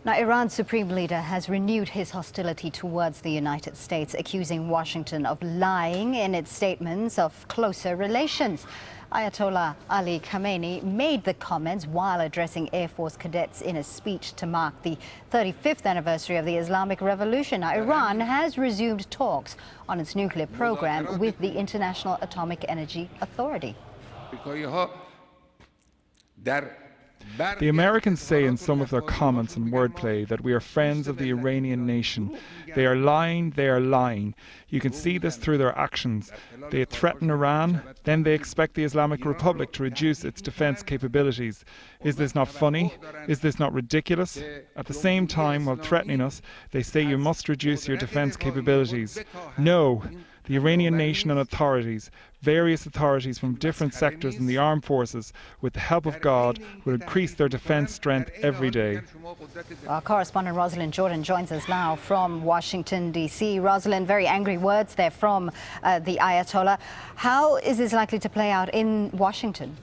Now, Iran's supreme leader has renewed his hostility towards the United States, accusing Washington of lying in its statements of closer relations. Ayatollah Ali Khamenei made the comments while addressing Air Force cadets in a speech to mark the 35th anniversary of the Islamic Revolution. Now, Iran has resumed talks on its nuclear program with the International Atomic Energy Authority. The Americans say in some of their comments and wordplay that we are friends of the Iranian nation. They are lying, they are lying. You can see this through their actions. They threaten Iran, then they expect the Islamic Republic to reduce its defense capabilities. Is this not funny? Is this not ridiculous? At the same time, while threatening us, they say you must reduce your defense capabilities. No. The Iranian nation and authorities, various authorities from different sectors in the armed forces, with the help of God, will increase their defense strength every day. Our correspondent Rosalind Jordan joins us now from Washington, D.C. Rosalind, very angry words there from the Ayatollah. How is this likely to play out in Washington?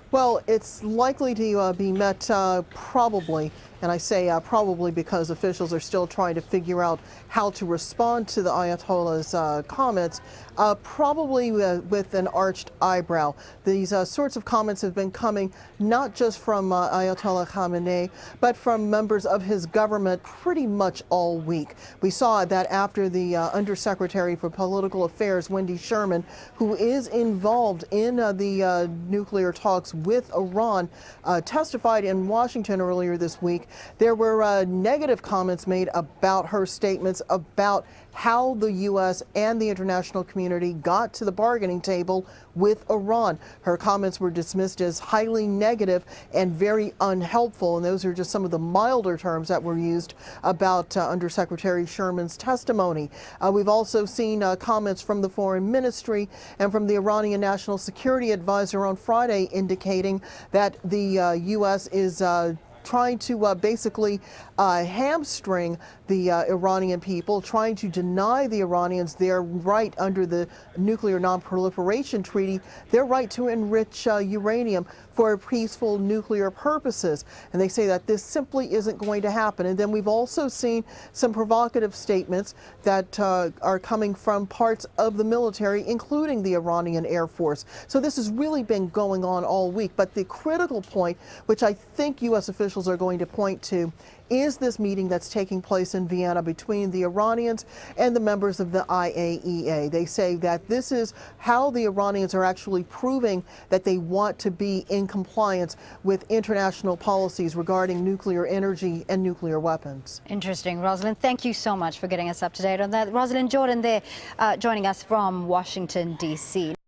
Well, it's likely to be met probably, and I say probably because officials are still trying to figure out how to respond to the Ayatollah's comments, probably with an arched eyebrow. These sorts of comments have been coming not just from Ayatollah Khamenei, but from members of his government pretty much all week. We saw that after the Undersecretary for Political Affairs, Wendy Sherman, who is involved in the nuclear talks with Iran, testified in Washington earlier this week. There were negative comments made about her statements about how the U.S. and the international community got to the bargaining table with Iran. Her comments were dismissed as highly negative and very unhelpful, and those are just some of the milder terms that were used about Undersecretary Sherman's testimony. We've also seen comments from the Foreign Ministry and from the Iranian National Security Advisor on Friday indicating that the U.S. is trying to basically hamstring the Iranian people, trying to deny the Iranians their right under the Nuclear Non-Proliferation Treaty, their right to enrich uranium for peaceful nuclear purposes. And they say that this simply isn't going to happen. And then we've also seen some provocative statements that are coming from parts of the military, including the Iranian Air Force. So this has really been going on all week. But the critical point, which I think U.S. officials are going to point to, is this meeting that's taking place in Vienna between the Iranians and the members of the IAEA. They say that this is how the Iranians are actually proving that they want to be in compliance with international policies regarding nuclear energy and nuclear weapons. Interesting, Rosalind. Thank you so much for getting us up to date on that. Rosalind Jordan there joining us from Washington, D.C.